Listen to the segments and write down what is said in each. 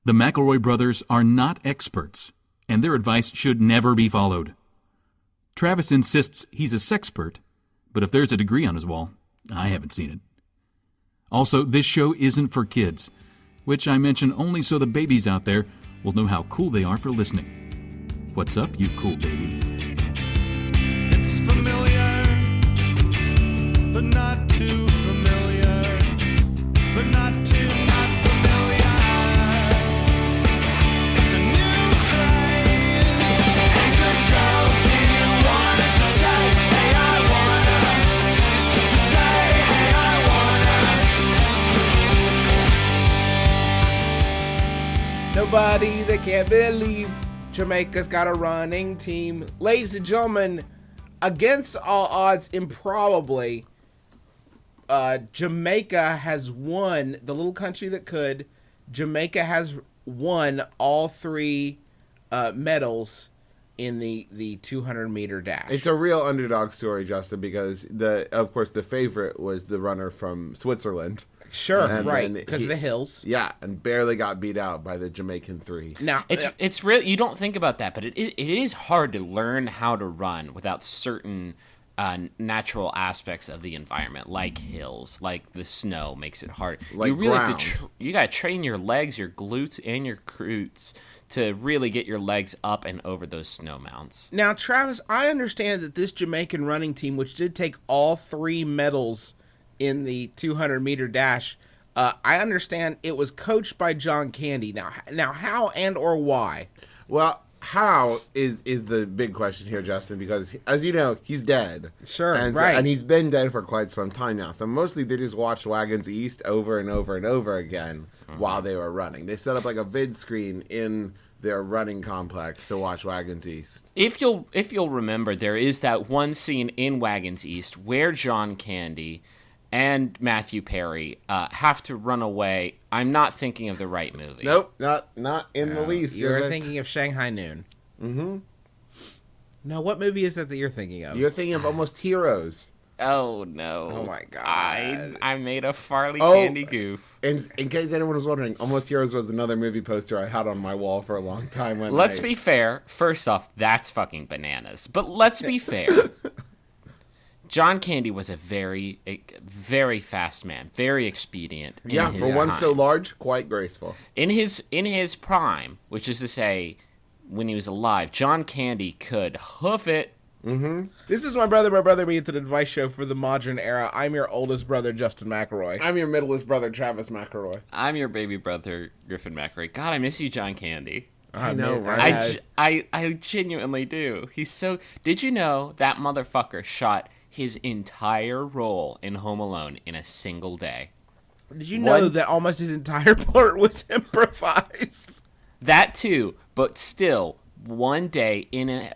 The McElroy brothers are not experts, and their advice should never be followed. Travis insists he's a sexpert, but if there's a degree on his wall, I haven't seen it. Also, this show isn't for kids, which I mention only so the babies out there will know how cool they are for listening. What's up, you cool baby? It's familiar, but not too familiar, but not too not familiar. It's a new craze. Hey, good girls, do you wanna just say, hey, I wanna? Just say, hey, I wanna. Nobody that can't believe Jamaica's got a running team. Ladies and gentlemen, against all odds, improbably, Jamaica has won, the little country that could. Jamaica has won all three medals in the 200-meter dash. It's a real underdog story, Justin, because of course the favorite was the runner from Switzerland. Sure, And right, then because of the hills. Yeah, and barely got beat out by the Jamaican three. Now, It's real. You don't think about that, but it is hard to learn how to run without certain natural aspects of the environment, like hills, like the snow makes it hard. Like you really have ground. to. You got to train your legs, your glutes, and your glutes to really get your legs up and over those snow mounts. Now, Travis, I understand that this Jamaican running team, which did take all three medals in the 200-meter dash, I understand it was coached by John Candy. Now, how and or why? Well, how is the big question here, Justin, because as you know, he's dead. Sure, and right. And he's been dead for quite some time now. So mostly they just watched Wagons East over and over and over again while they were running. They set up like a vid screen in their running complex to watch Wagons East. If you'll remember, there is that one scene in Wagons East where John Candy and Matthew Perry have to run away. I'm not thinking of the right movie. Nope, not in the least. You're Griffin. thinking of Shanghai Noon. Mm-hmm. No, what movie is that you're thinking of? You're thinking of Almost Heroes. Oh no! Oh my god! I made a Farley Candy goof. And in case anyone was wondering, Almost Heroes was another movie poster I had on my wall for a long time. Let's be fair. First off, that's fucking bananas. But let's be fair. John Candy was a very fast man, very expedient. Yeah, in for his one time. so large, quite graceful. In his prime, which is to say, when he was alive, John Candy could hoof it. This is My Brother Me. It's an advice show for the modern era. I'm your oldest brother, Justin McElroy. I'm your middleest brother, Travis McElroy. I'm your baby brother, Griffin McElroy. God, I miss you, John Candy. I know, right? I genuinely do. He's so. Did you know that motherfucker shot his entire role in Home Alone in a single day? Did you know that almost his entire part was improvised? That too, but still, one day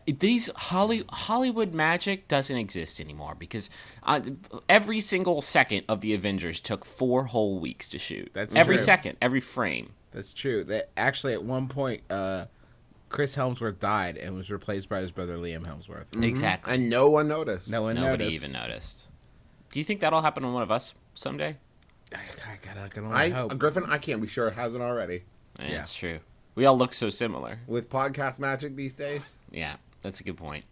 these Hollywood magic doesn't exist anymore because every single second of the Avengers took 4 whole weeks to shoot. That's every true. second, every frame. That's true. That actually, at one point, Chris Helmsworth died and was replaced by his brother Liam Helmsworth. Exactly. And no one noticed. Nobody Nobody even noticed. Do you think that'll happen to one of us someday? I can only hope. Griffin, I can't be sure it hasn't already. Yeah, it's true. We all look so similar. With podcast magic these days. Yeah, that's a good point.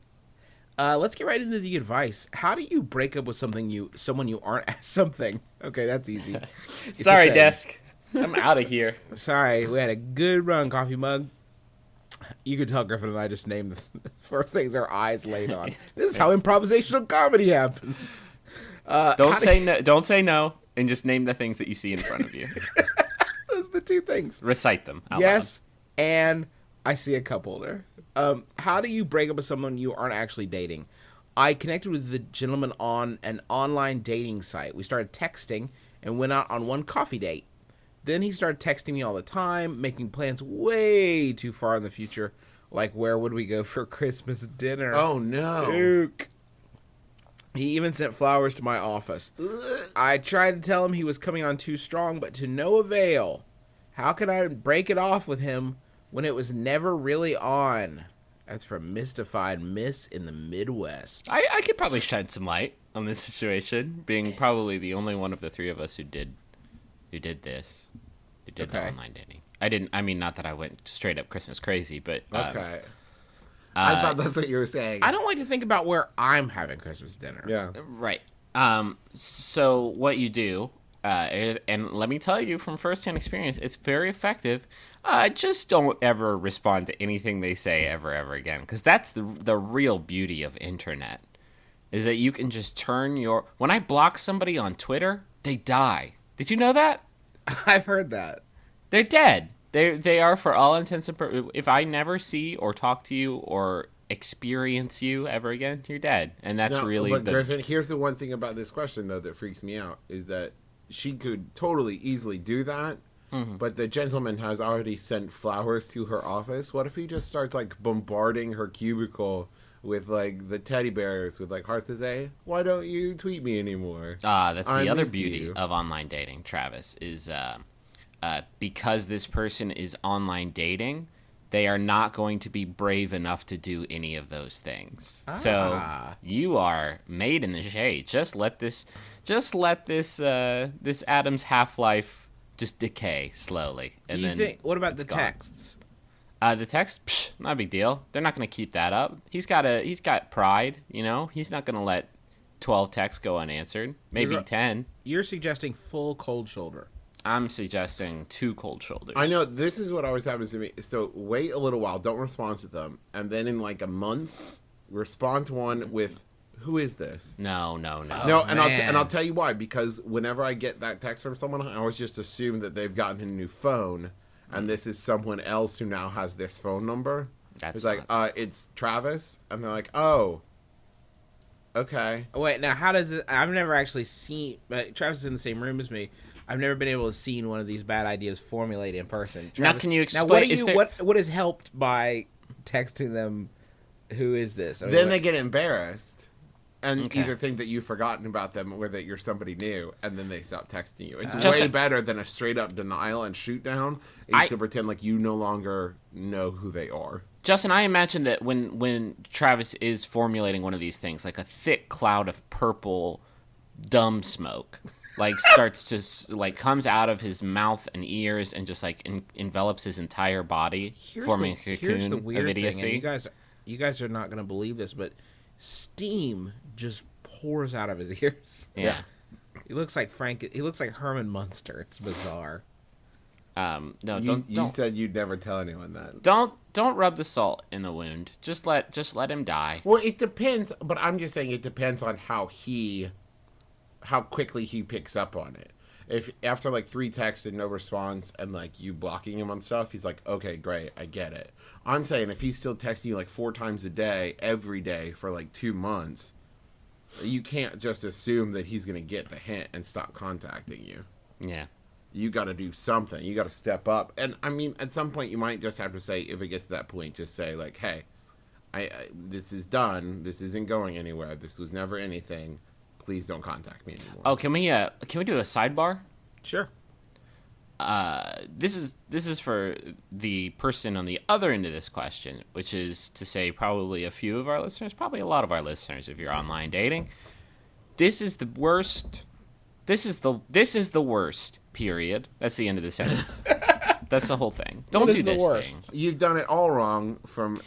Let's get right into the advice. How do you break up with someone you aren't something? Okay, that's easy. It's Sorry, a thing. desk. I'm out of here. Sorry, we had a good run, coffee mug. You could tell Griffin and I just named the first things our eyes laid on. This is how improvisational comedy happens. Don't say no, and just name the things that you see in front of you. Those are the two things. Recite them. Out Yes, and I see a cup holder. How do you break up with someone you aren't actually dating? I connected with the gentleman on an online dating site. We started texting and went out on one coffee date. Then he started texting me all the time, making plans way too far in the future, like where would we go for Christmas dinner? Oh, no. Duke. He even sent flowers to my office. I tried to tell him he was coming on too strong, but to no avail. How can I break it off with him when it was never really on? That's from Mystified Miss in the Midwest. I could probably shed some light on this situation, being probably the only one of the three of us who did the online dating. I didn't. I mean, not that I went straight up Christmas crazy, but Okay. I thought that's what you were saying. I don't like to think about where I'm having Christmas dinner. Yeah. right. So what you do, and let me tell you from firsthand experience, it's very effective. Just don't ever respond to anything they say ever again, because that's the real beauty of internet, is that you can just turn your. When I block somebody on Twitter, they die. Did you know that? I've heard that. They're dead. They are, for all intents and purposes. If I never see or talk to you or experience you ever again, you're dead. And that's really But the. Griffin, here's the one thing about this question though that freaks me out is that she could totally easily do that, but the gentleman has already sent flowers to her office. What if he just starts like bombarding her cubicle with like the teddy bears with like hearts that say, "Why don't you tweet me anymore?" That's I the other miss beauty you. of online dating, Travis, is because this person is online dating, they are not going to be brave enough to do any of those things. So you are made in the shade. Just let this this Adam's half-life just decay slowly. Do you think? What about the gone. texts? The text, not a big deal. They're not going to keep that up. He's got pride, you know. He's not going to let 12 texts go unanswered. Maybe You're- 10. You're suggesting full cold shoulder. I'm suggesting 2 cold shoulders. I know this is what always happens to me. So wait a little while, don't respond to them, and then in like a month, respond to one with, "Who is this?" No. No, and man. I'll tell you why. Because whenever I get that text from someone, I always just assume that they've gotten a new phone, and this is someone else who now has this phone number. That's It's like, it's Travis, and they're like, "Oh, okay." Wait, now how does it? I've never actually seen. Travis is in the same room as me. I've never been able to see one of these bad ideas formulate in person. Now, Travis, can you Now, what explain- do is you? there- What is helped by texting them? Who is this? I mean, Then what- they get embarrassed and Okay. either think that you've forgotten about them or that you're somebody new, and then they stop texting you. It's Just way a- better than a straight up denial and shoot down is I- to pretend like you no longer know who they are. Justin, I imagine that when Travis is formulating one of these things, like a thick cloud of purple dumb smoke, like starts to like comes out of his mouth and ears and just like envelops his entire body, forming a here's cocoon the of weird thing, idiocy. and you guys are not going to believe this, but steam just pours out of his ears. Yeah. He looks like He looks like Herman Munster. It's bizarre. No, You don't said you'd never tell anyone that. don't rub the salt in the wound. Just let him die. Well, it depends, but I'm just saying it depends on how quickly he picks up on it. If after like 3 texts and no response and like you blocking him on stuff, he's like, "Okay, great, I get it." I'm saying if he's still texting you like 4 times a day, every day for like 2 months, you can't just assume that he's going to get the hint and stop contacting you. Yeah. You got to do something. You got to step up. And I mean, at some point, you might just have to say, if it gets to that point, just say like, "Hey, I this is done. This isn't going anywhere. This was never anything. Please don't contact me anymore." Oh, can we do a sidebar? Sure. This is for the person on the other end of this question, which is to say probably a few of our listeners, probably a lot of our listeners, if you're online dating. This is the worst. This is the worst. Period. That's the end of the sentence. That's the whole thing. Don't What do is the this worst? thing. You've done it all wrong from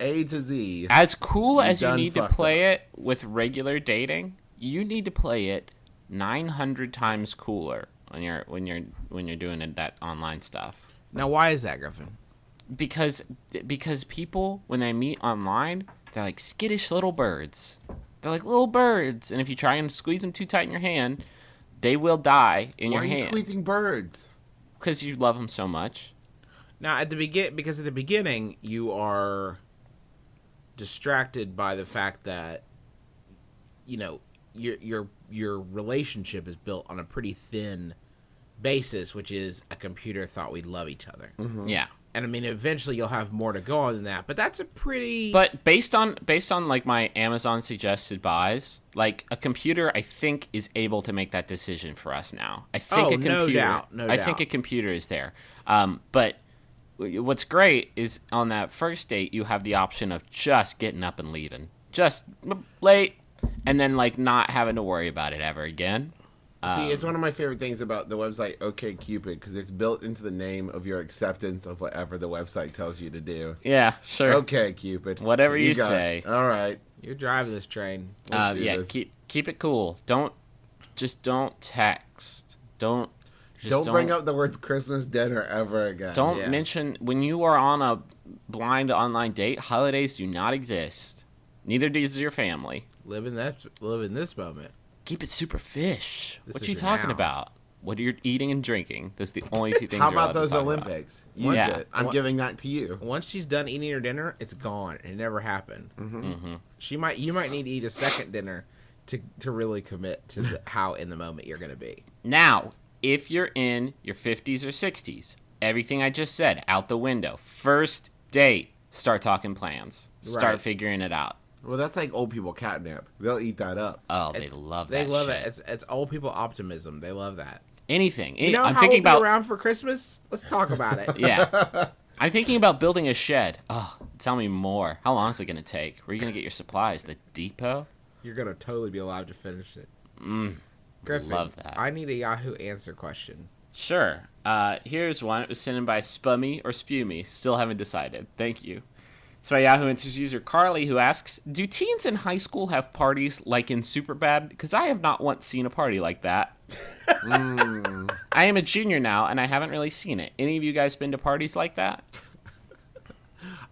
A to Z. As cool as you done need to fucked play up. it with regular dating, you need to play it 900 times cooler when you're doing that online stuff. Now, why is that, Griffin? Because people, when they meet online, they're like skittish little birds. They're like little birds, and if you try and squeeze them too tight in your hand, they will die in Why your are you hand squeezing birds? because you love them so much. Now, at the beginning, you are distracted by the fact that your relationship is built on a pretty thin basis, which is a computer thought we love each other. Yeah. And I mean, eventually you'll have more to go on than that, but that's a pretty. But based on like my Amazon suggested buys, like a computer, I think is able to make that decision for us now. I think a computer. no doubt, no I think doubt. a computer is there. But what's great is on that first date, you have the option of just getting up and leaving, just late, and then like not having to worry about it ever again. See, it's one of my favorite things about the website OkCupid because it's built into the name of your acceptance of whatever the website tells you to do. Yeah, sure. Okay, Cupid. Whatever you got say. it. All right. You're driving this train. Let's do Yeah, this. keep it cool. Don't text. Don't Bring up the words Christmas dinner ever again. Don't Yeah. mention when you are on a blind online date. Holidays do not exist. Neither does your family. Live in this moment. Keep it super fish. This What is you your talking now. about? What are you eating and drinking? Those are the only two things. How you're allowed about to those talk Olympics? About. Use Yeah. it. I'm What- giving that to you. Once she's done eating her dinner, it's gone. It never happened. You might need to eat a second dinner to really commit to how in the moment you're gonna be. Now, if you're in your 50s or 60s, everything I just said out the window. First date, start talking plans. Start Right. figuring it out. Well, that's like old people catnip. They'll eat that up. Oh, they love that. They love shit. it. It's old people optimism. They love that. Anything. You know I'm how thinking we'll about. be around for Christmas? Let's talk about it. Yeah. I'm thinking about building a shed. Oh, tell me more. How long is it going to take? Where are you going to get your supplies? The depot? You're gonna totally be alive to finish it. Griffin, love that. I need a Yahoo answer question. Sure. Here's one. It was sent in by Spummy or Spumy. Still haven't decided. Thank you. It's by Yahoo Answers user Carly, who asks, do teens in high school have parties like in Superbad? Because I have not once seen a party like that. I am a junior now, and I haven't really seen it. Any of you guys been to parties like that?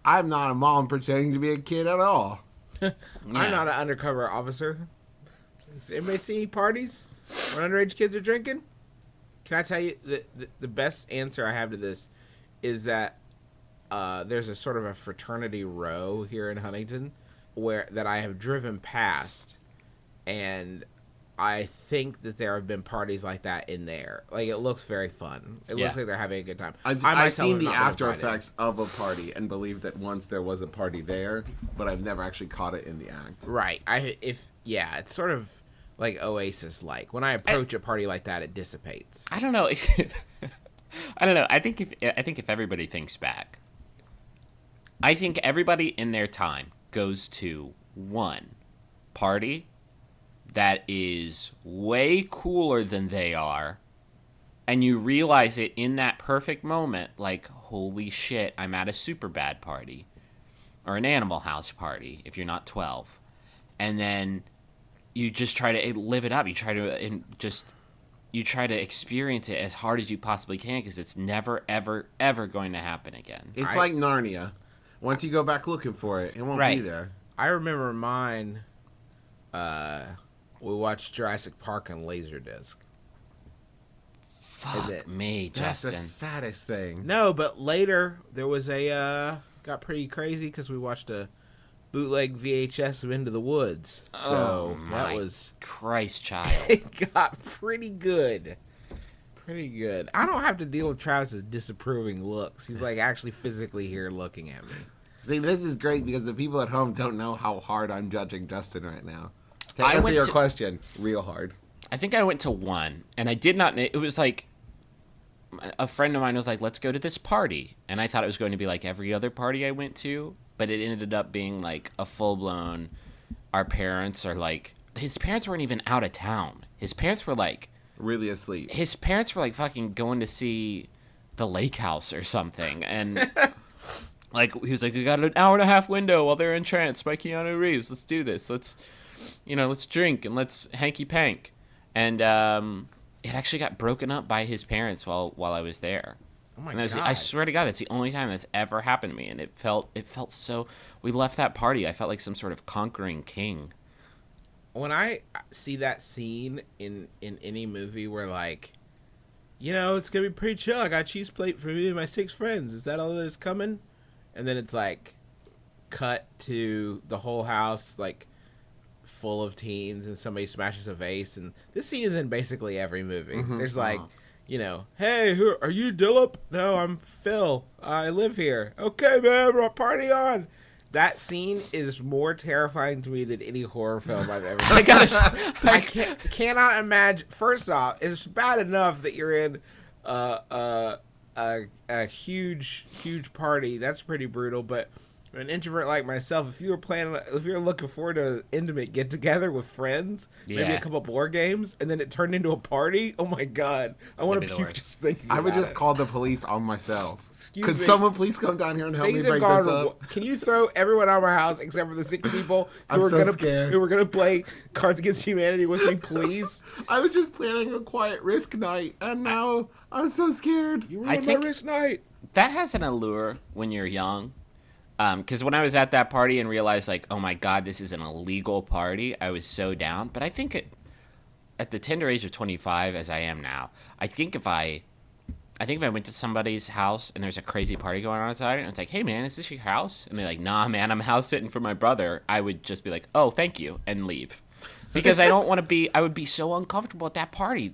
I'm not a mom pretending to be a kid at all. I'm not an undercover officer. Does anybody see any parties where underage kids are drinking? Can I tell you the best answer I have to this is that there's a sort of a fraternity row here in Huntington that I have driven past, and I think that there have been parties like that in there. Like, it looks very fun. It Yeah. looks like they're having a good time. I've myself seen have the not been after invited. effects of a party and believe that once there was a party there, but I've never actually caught it in the act. Right. It's sort of like Oasis like. When I approach a party like that, it dissipates. I don't know. I don't know. I think if everybody thinks back, I think everybody in their time goes to one party that is way cooler than they are, and you realize it in that perfect moment, like, holy shit, I'm at a super bad party or an Animal House party if you're not 12. And then you just try to live it up. You try to experience it as hard as you possibly can, because it's never, ever, ever going to happen again. It's like Narnia. Once you go back looking for it, it won't be Right. there. I remember mine. We watched Jurassic Park on Laserdisc. Fuck it? me, That's Justin. the saddest thing. No, but later there was got pretty crazy because we watched a bootleg VHS of Into the Woods. So Oh, that my was Christ, child. it got pretty good. Pretty good. I don't have to deal with Travis's disapproving looks. He's like actually physically here looking at me. See, this is great because the people at home don't know how hard I'm judging Justin right now. To I answer went your to- question, real hard. I think I went to one, and I did not. It was like a friend of mine was like, "Let's go to this party," and I thought it was going to be like every other party I went to, but it ended up being like a full blown. Our parents are like, his parents weren't even out of town. His parents were like Really asleep. fucking going to see the lake house or something, and like he was like, "We got an hour and a half window while they're entranced by Keanu Reeves. Let's do this. Let's drink and let's hanky pank." And it actually got broken up by his parents while I was there. Oh my And that was, god! I swear to God, that's the only time that's ever happened to me, and it felt so. We left that party. I felt like some sort of conquering king. When I see that scene in any movie where, like, it's gonna be pretty chill. I got a cheese plate for me and my 6 friends. Is that all that's coming? And then it's like cut to the whole house like full of teens and somebody smashes a vase. And this scene is in basically every movie. There's like, hey, who are you, Dillip? No, I'm Phil. I live here. Okay, man, we're party on. That scene is more terrifying to me than any horror film I've ever seen. I gotta, I cannot imagine. First off, it's bad enough that you're in a huge party. That's pretty brutal. But an introvert like myself, if you were looking forward to an intimate get together with friends, maybe Yeah. a couple board games, and then it turned into a party, oh my god, I want to That'd be the puke worst. just thinking. I would about just it. call the police on myself. Excuse Could me. someone please come down here and help me Things have break gone. this up? Can you throw everyone out of my house except for the 6 people I'm who so scared. were gonna play Cards Against Humanity with me, please? I was just planning a quiet risk night, and now I'm so scared. You I ruined think- my risk night. That has an allure when you're young. Because when I was at that party and realized, like, oh my God, this is an illegal party, I was so down. But I think at the tender age of 25, as I am now, I think if I went to somebody's house and there's a crazy party going on outside, and it's like, hey man, is this your house? And they're like, nah man, I'm house sitting for my brother. I would just be like, oh, thank you, and leave. Because I don't want to be, I would be so uncomfortable at that party.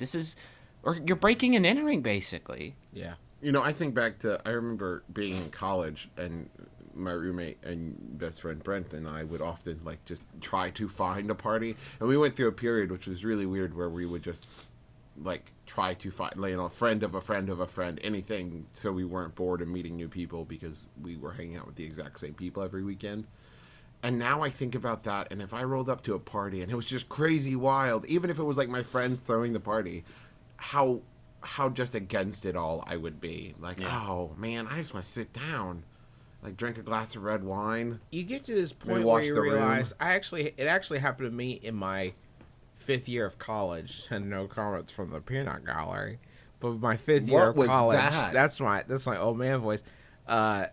Or you're breaking and entering, basically. Yeah. You know, I think back to, I remember being in college, and my roommate and best friend Brent and I would often, like, just try to find a party. And we went through a period which was really weird where we would just, like, try to find, you know, a friend of a friend of a friend, anything, so we weren't bored of meeting new people because we were hanging out with the exact same people every weekend. And now I think about that, and if I rolled up to a party and it was just crazy wild, even if it was like my friends throwing the party, how just against it all I would be. Like, oh man, I just want to sit down, like drink a glass of red wine. You get to this point where wash you the room. realize it actually happened to me in my 5th year of college, and no comments from the peanut gallery. But my 5th year What of was college, that? that's my old man voice. My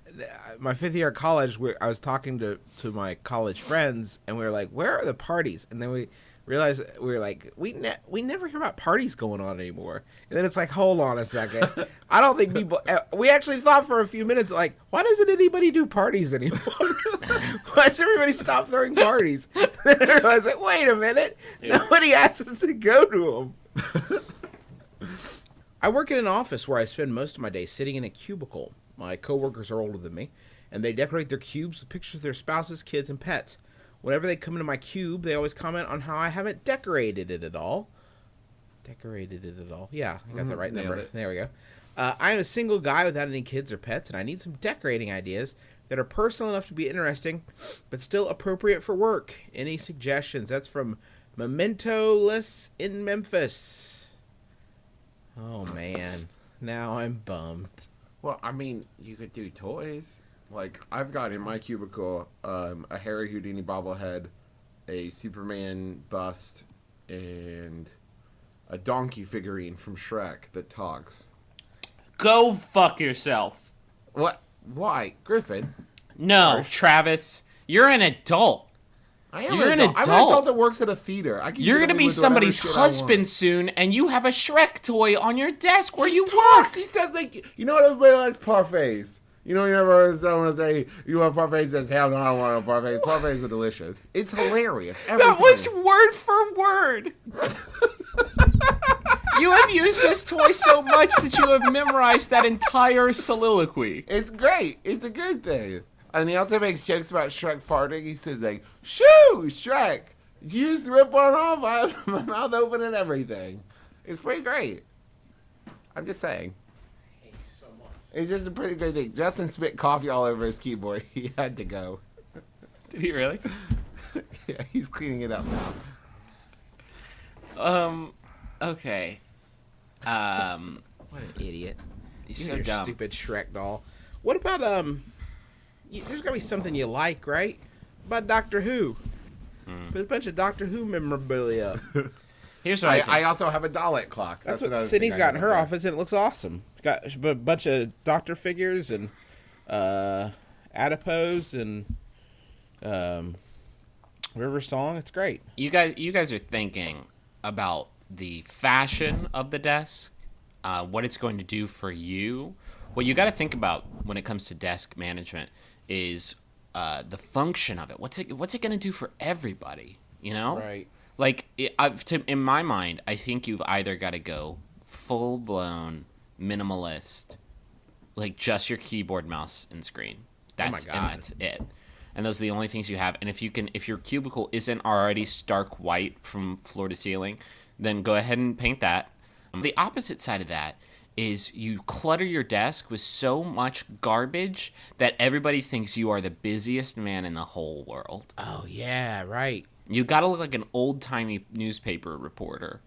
5th year of college, I was talking to my college friends, and we were like, "Where are the parties?" And then we realized we were like, we never hear about parties going on anymore. And then it's like, hold on a second, I don't think people. We actually thought for a few minutes, like, why doesn't anybody do parties anymore? Why does everybody stop throwing parties? Then I realized, like, wait a minute, nobody asks us to go to them. I work in an office where I spend most of my day sitting in a cubicle. My coworkers are older than me, and they decorate their cubes with pictures of their spouses, kids, and pets. Whenever they come into my cube, they always comment on how I haven't decorated it at all. Decorated it at all? Yeah, I got the right nailed number. it. There we go. I am a single guy without any kids or pets, and I need some decorating ideas that are personal enough to be interesting, but still appropriate for work. Any suggestions? That's from Memento-less in Memphis. Oh, man. Now I'm bummed. Well, I mean, you could do toys. Like, I've got in my cubicle a Harry Houdini bobblehead, a Superman bust, and a donkey figurine from Shrek that talks. Go fuck yourself. What? Why? Griffin? No, Travis, you're an adult. I am You're an an adult. I'm an adult. adult that works at a theater. I can You're get gonna away be with whatever somebody's shit I want. husband soon, and you have a Shrek toy on your desk where you Talks. work. He says, like, you know what, everybody likes parfaits. You know, you never heard someone say, you want parfaits? He says, hell no, I don't want no parfaits. Parfaits are delicious. It's hilarious. Every That time. was word for word. You have used this toy so much that you have memorized that entire soliloquy. It's great. It's a good thing. And he also makes jokes about Shrek farting. He says, like, shoo, Shrek. Did you just rip one off? I have my mouth open and everything. It's pretty great. I'm just saying. It's just a pretty great thing. Justin spit coffee all over his keyboard. He had to go. Did he really? Yeah, he's cleaning it up now. Okay. What an idiot. He's You so and your dumb. stupid Shrek doll. What about, there's gotta be something you like, right? About Doctor Who. But a bunch of Doctor Who memorabilia. Here's what I think. I also have a Dalek clock. That's what another Sydney's thing I got in have her there. office, and it looks awesome. Got a bunch of Doctor figures and adipose and River Song. It's great. You guys are thinking about the fashion of the desk, what it's going to do for you. What you got to think about when it comes to desk management is the function of it. What's it going to do for everybody? You know, Right. Like in my mind, I think you've either got to go full blown minimalist, like just your keyboard, mouse, and screen. That's God. and that's it. And those are the only things you have. And if your cubicle isn't already stark white from floor to ceiling, then go ahead and paint that. The opposite side of that is you clutter your desk with so much garbage that everybody thinks you are the busiest man in the whole world. Oh yeah, right. You gotta look like an old-timey newspaper reporter.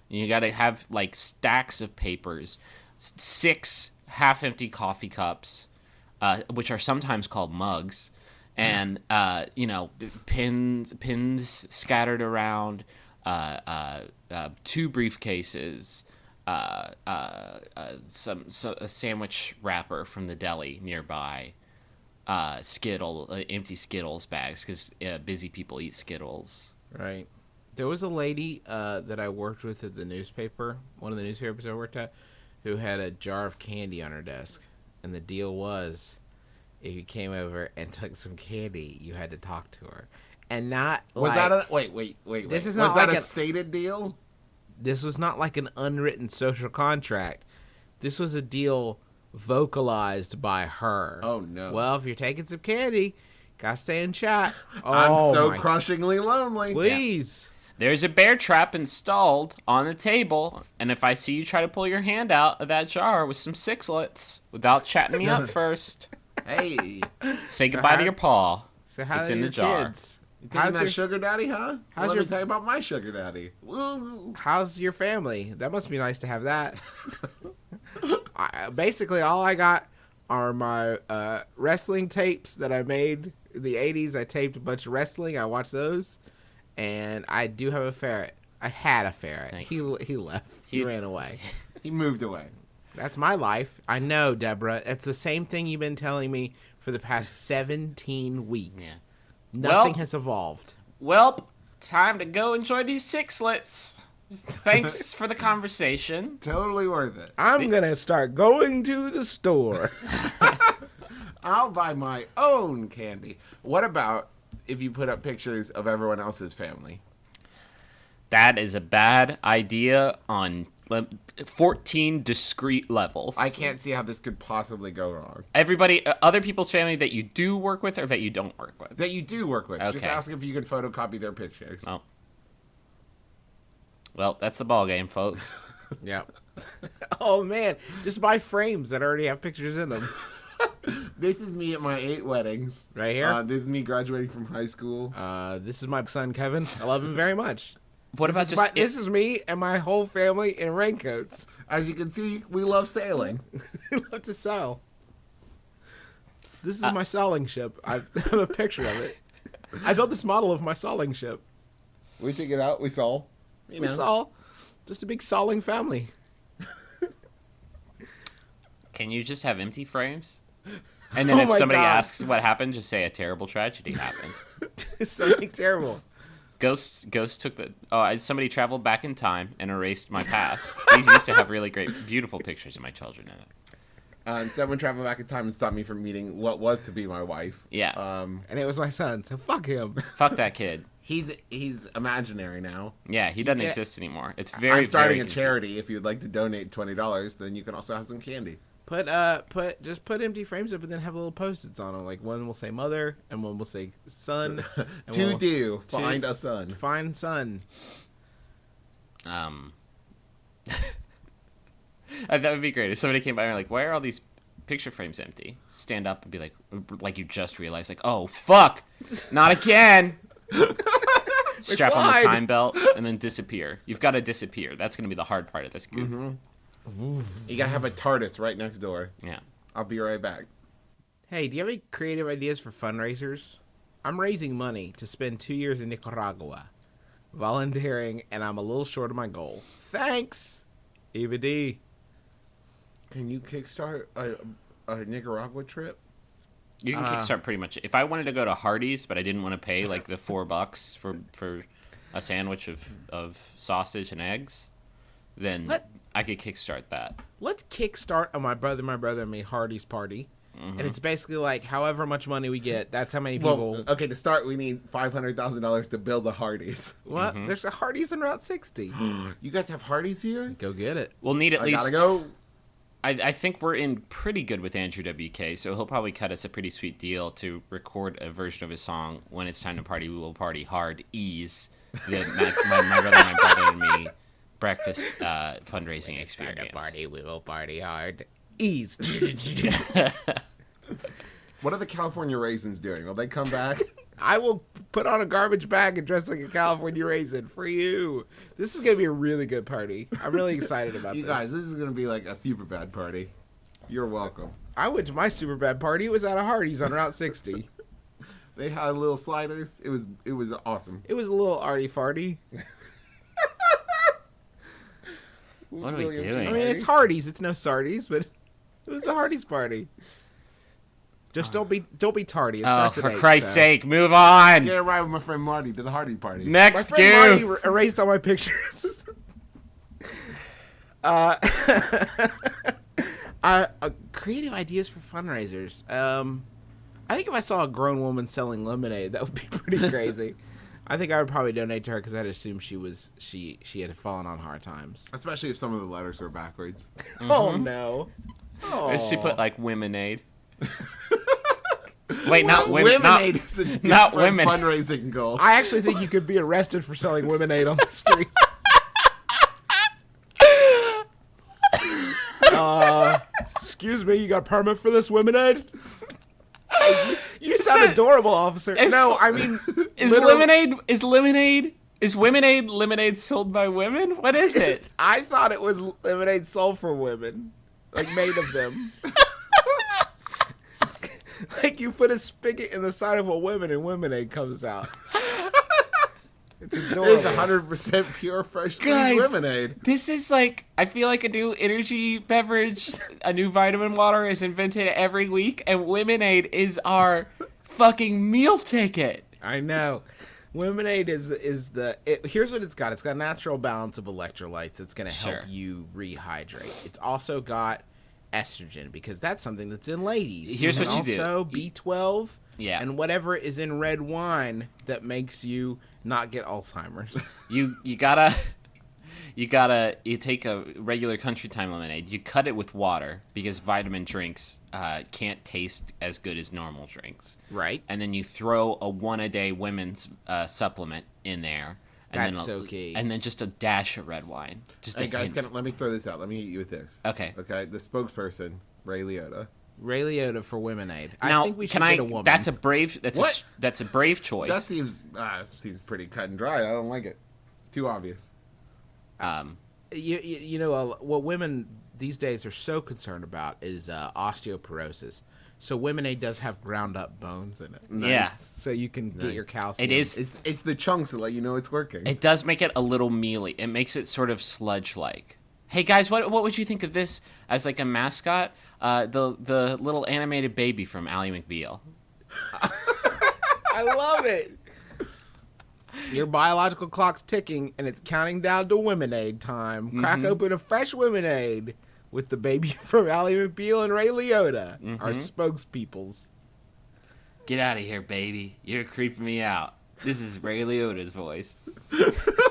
You gotta have, like, stacks of papers, 6 half-empty coffee cups, which are sometimes called mugs, and, pins scattered around, 2 briefcases, a sandwich wrapper from the deli nearby, empty Skittles bags, because busy people eat Skittles. Right. There was a lady that I worked with at the newspaper, one of the newspapers I worked at, who had a jar of candy on her desk. And the deal was, if you came over and took some candy, you had to talk to her. And not Was like... that a wait? This is was not that like a stated deal? This was not like an unwritten social contract. This was a deal vocalized by her. Oh, no. Well, if you're taking some candy, gotta stay in chat. I'm so my- crushingly lonely. Please. There's a bear trap installed on the table, and if I see you try to pull your hand out of that jar with some sixlets without chatting me up first, Hey, say goodbye to your paw. So how It's are in the your jar. kids? you taking How's that your, sugar daddy, huh? how's Let your- me tell you about my sugar daddy. Woo. how's your family? That must be nice to have that. Basically, all I got are my wrestling tapes that I made in the 80s. I taped a bunch of wrestling. I watched those. And I do have a ferret. I had a ferret. Thank He left. He ran away. He moved away. That's my life. I know, Deborah. It's the same thing you've been telling me for the past 17 weeks. Yeah. Nothing Well- has evolved. Welp, time to go enjoy these sixlets. Thanks for the conversation. Totally worth it. I'm going to start going to the store. I'll buy my own candy. What about if you put up pictures of everyone else's family? That is a bad idea on 14 discrete levels. I can't see how this could possibly go wrong. Everybody, other people's family that you do work with or that you don't work with. That you do work with. Just Okay. ask if you can photocopy their pictures. Oh. Well, that's the ball game, folks. Yep. Oh, man. Just buy frames that already have pictures in them. This is me at my 8 weddings. Right here? This is me graduating from high school. This is my son, Kevin. I love him very much. What about just This is me and my whole family in raincoats. As you can see, we love sailing. I love to sail. This is my sailing ship. I have a picture of it. I built this model of my sailing ship. We figured out, we saw. You We know. saw just a big sailing family. Can you just have empty frames? And then Oh if my somebody God. asks what happened, just say a terrible tragedy happened. It's something terrible. Ghost took the. Somebody traveled back in time and erased my past. These used to have really great, beautiful pictures of my children in it. Someone traveled back in time and stopped me from meeting what was to be my wife. Yeah. And it was my son, so fuck him. Fuck that kid. He's imaginary now. Yeah, he doesn't Yeah. exist anymore. It's very. I'm starting very a confusing. charity. If you'd like to donate $20, then you can also have some candy. Just put empty frames up and then have little post-its on them. Like one will say mother and one will say son. And To one do. to- Find a son. Find son. That would be great if somebody came by and were like, "Why are all these picture frames empty?" Stand up and be like you just realized, like, "Oh fuck, not again." Strap on the lied. time belt and then disappear. You've got to disappear. That's going to be the hard part of this goof. Mm-hmm. You gotta have a TARDIS right next door. Yeah. I'll be right back. Hey, do you have any creative ideas for fundraisers? I'm raising money to spend 2 years in Nicaragua, volunteering, and I'm a little short of my goal. Thanks, Eva D. Can you kickstart a Nicaragua trip? You can kickstart pretty much. If I wanted to go to Hardee's, but I didn't want to pay like the $4 for a sandwich of sausage and eggs, then What? I could kickstart that. Let's kickstart a My Brother and Me Hardy's party. And it's basically like however much money we get, that's how many people. Well, okay, to start, we need $500,000 to build a Hardee's. What? There's a Hardy's in Route 60. You guys have Hardee's here? Go get it. We'll need at I least. gotta go. I think we're in pretty good with Andrew WK, so he'll probably cut us a pretty sweet deal to record a version of his song, When It's Time to Party, We Will Party Hard, Ease, my brother and me breakfast fundraising experience. Party, we will party hard. Ease. What are the California raisins doing? Will they come back? I will put on a garbage bag and dress like a California raisin for you. This is going to be a really good party. I'm really excited about You this. guys, this is going to be like a super bad party. You're welcome. I went to my super bad party. It was at a Hardee's on Route 60. They had little sliders. It was awesome. It was a little arty farty. What are we William T. doing? I mean, it's Hardee's. It's no Sardies, but it was a Hardee's party. Just don't be tardy. It's Oh, not for today, Christ's so. sake, move on. Get a ride with my friend Marty to the Hardy party. My Next friend goof. Marty erased all my pictures. Creative ideas for fundraisers. I think if I saw a grown woman selling lemonade, that would be pretty crazy. I think I would probably donate to her because I'd assume she had fallen on hard times. Especially if some of the letters were backwards. Oh no! Or she put like Womenade. Wait, not women. Womenade is a different not women. fundraising goal. I actually think you could be arrested for selling lemonade on the street. Excuse me, you got a permit for this lemonade? You sound adorable, officer. No, I mean, Is literally- lemonade sold by women? What is it? I thought it was lemonade sold for women, like made of them. Like you put a spigot in the side of a woman and lemonade comes out. It's It's adorable. 100% pure fresh Guys. squeezed lemonade. This is like, I feel like a new energy beverage, a new vitamin water is invented every week, and Womenade is our fucking meal ticket. I know. Lemonade is here's what it's got. It's got a natural balance of electrolytes. It's going to help Sure. you rehydrate. It's also got estrogen because that's something that's in ladies. Here's And what you do. Also B12 Yeah. and whatever is in red wine that makes you not get Alzheimer's. You take a regular country time lemonade, you cut it with water because vitamin drinks can't taste as good as normal drinks. Right. And then you throw a one-a-day women's supplement in there. And That's then so key. And then just a dash of red wine. Just Hey a guys, hint. let me throw this out. Let me hit you with this. Okay. Okay, the spokesperson, Ray Liotta. Ray Liotta for Womenade. Now, I think we should can get a woman. That's a brave. What? That's a brave choice. That seems pretty cut and dry. I don't like it. It's too obvious. You know what women these days are so concerned about is osteoporosis. So Womenade does have ground up bones in it. Yeah. So you can get your calcium. It is. It's the chunks that let you know it's working. It does make it a little mealy. It makes it sort of sludge-like. Hey guys, what would you think of this as like a mascot? The little animated baby from Ally McBeal. I love it. Your biological clock's ticking, and it's counting down to Womenade time. Crack open a fresh Womenade with the baby from Ally McBeal and Ray Liotta, our spokespeoples. Get out of here, baby. You're creeping me out. This is Ray Liotta's voice.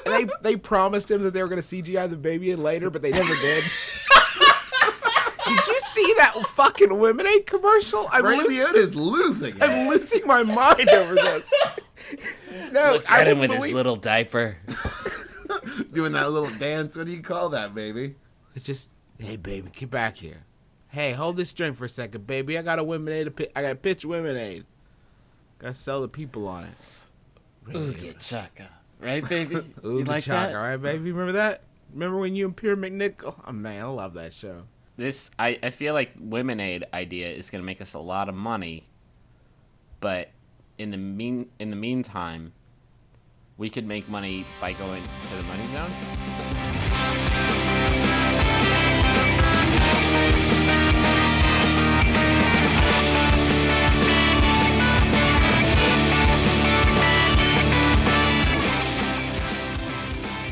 And they promised him that they were going to CGI the baby in later, but they never did. Did you see that fucking Womenade commercial? Ray Liotta's losing it. I'm losing my mind over this. No, Look I at him didn't with his believe- little diaper. Doing that little dance. What do you call that, baby? It's just, hey, baby, get back here. Hey, hold this drink for a second, baby. I got a Womenade. I got to pitch Womenade. Got to sell the people on it. Ooh, get chaka. Right, baby? Ooh, You like that? All right, baby. Remember that? Remember when you and Pierre McNichol? Oh, man, I love that show. I feel like Womenade idea is going to make us a lot of money, but in the meantime, we could make money by going to the money zone.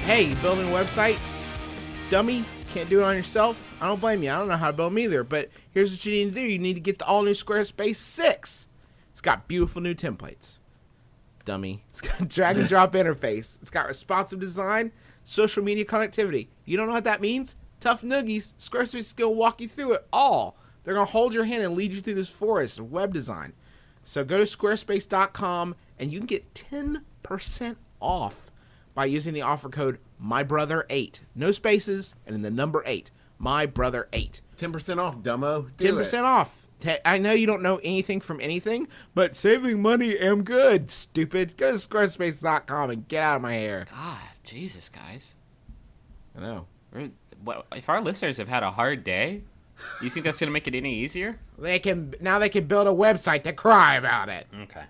Hey, you building a website? Dummy, can't do it on yourself? I don't blame you. I don't know how to build them either, but here's what you need to do. You need to get the all-new Squarespace 6. It's got beautiful new templates. Dummy. It's got a drag-and-drop interface. It's got responsive design, social media connectivity. You don't know what that means? Tough noogies. Squarespace is going to walk you through it all. They're going to hold your hand and lead you through this forest of web design. So go to squarespace.com, and you can get 10% off by using the offer code MyBrother8. No spaces, and in the number 8. MyBrother8. 10% off, dumbo. Do 10% it. off. I know you don't know anything from anything, but saving money am good, stupid. Go to squarespace.com and get out of my hair. God, Jesus, guys. I know. If our listeners have had a hard day, you think that's going to make it any easier? They can build a website to cry about it. Okay.